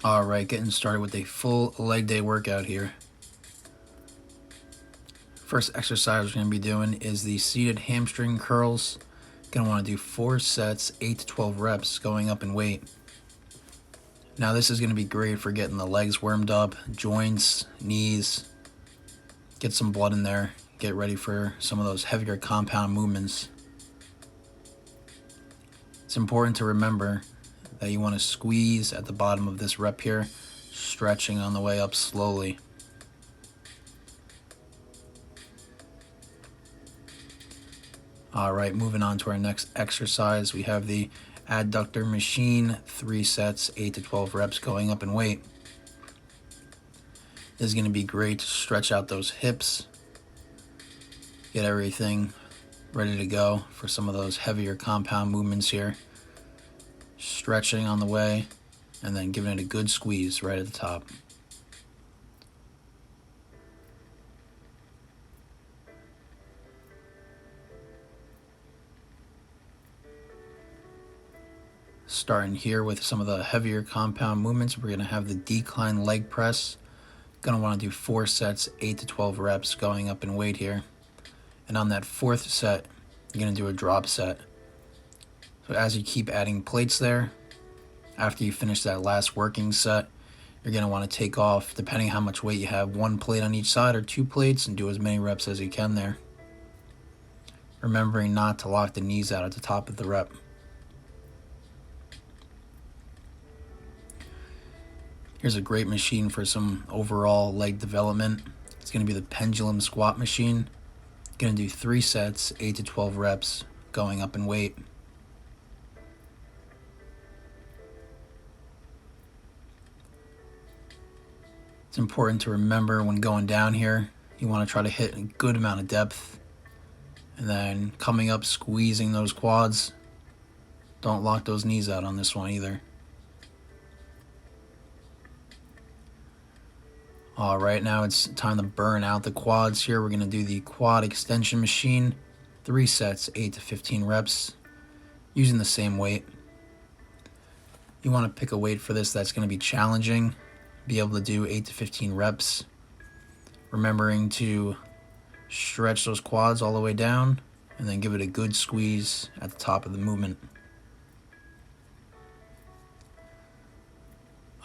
Alright, getting started with a full leg day workout here. First exercise we're going to be doing is the seated hamstring curls. Going to want to do 4 sets, 8 to 12 reps, going up in weight. Now this is going to be great for getting the legs warmed up, joints, knees, get some blood in there, get ready for some of those heavier compound movements. It's important to remember that you want to squeeze at the bottom of this rep here, stretching on the way up slowly. Alright, moving on to our next exercise, we have the adductor machine, 3 sets, 8 to 12 reps, going up in weight. This is going to be great to stretch out those hips, get everything ready to go for some of those heavier compound movements here. Stretching on the way, and then giving it a good squeeze right at the top. Starting here with some of the heavier compound movements, we're going to have the decline leg press. Going to want to do 4 sets, 8 to 12 reps, going up in weight here. And on that 4th set, you're going to do a drop set. So as you keep adding plates there, after you finish that last working set, you're going to want to take off, depending how much weight you have, 1 plate on each side or 2 plates, and do as many reps as you can there. Remembering not to lock the knees out at the top of the rep. Here's a great machine for some overall leg development. It's going to be the pendulum squat machine. Going to do 3 sets, 8 to 12 reps, going up in weight. It's important to remember when going down here, you want to try to hit a good amount of depth. And then coming up, squeezing those quads. Don't lock those knees out on this one either. Alright, now it's time to burn out the quads here. We're going to do the quad extension machine. 3 sets, 8 to 15 reps, using the same weight. You want to pick a weight for this that's going to be challenging. Be able to do 8 to 15 reps. Remembering to stretch those quads all the way down, and then give it a good squeeze at the top of the movement.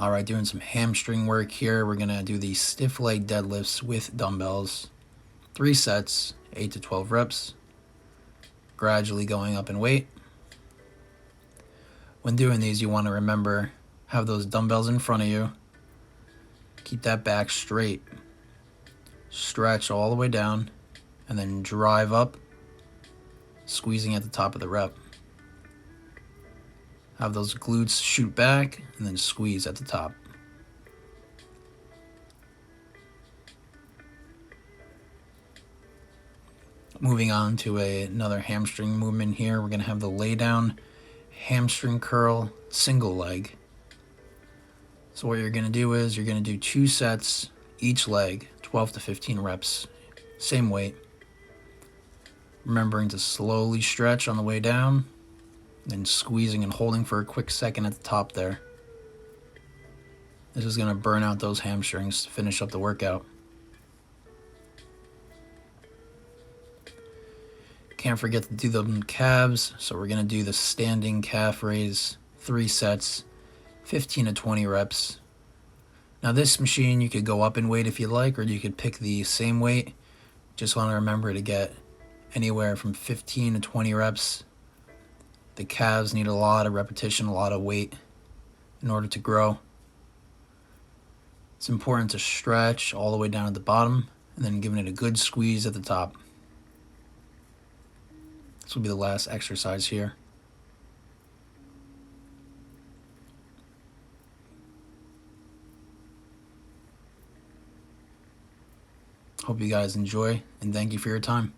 Alright, doing some hamstring work here. We're going to do the stiff leg deadlifts with dumbbells. 3 sets, 8 to 12 reps. Gradually going up in weight. When doing these, you want to remember, have those dumbbells in front of you. Keep that back straight. Stretch all the way down, and then drive up, squeezing at the top of the rep. Have those glutes shoot back, and then squeeze at the top. Moving on to another hamstring movement here, we're going to have the lay down hamstring curl single leg. So what you're going to do is you're going to do 2 sets each leg, 12 to 15 reps, same weight. Remembering to slowly stretch on the way down, then squeezing and holding for a quick second at the top there. This is going to burn out those hamstrings to finish up the workout. Can't forget to do the calves, so we're going to do the standing calf raise, 3 sets, 15 to 20 reps. Now this machine, you could go up in weight if you like, or you could pick the same weight. Just want to remember to get anywhere from 15 to 20 reps. The calves need a lot of repetition, a lot of weight in order to grow. It's important to stretch all the way down at the bottom, and then giving it a good squeeze at the top. This will be the last exercise here. Hope you guys enjoy, and thank you for your time.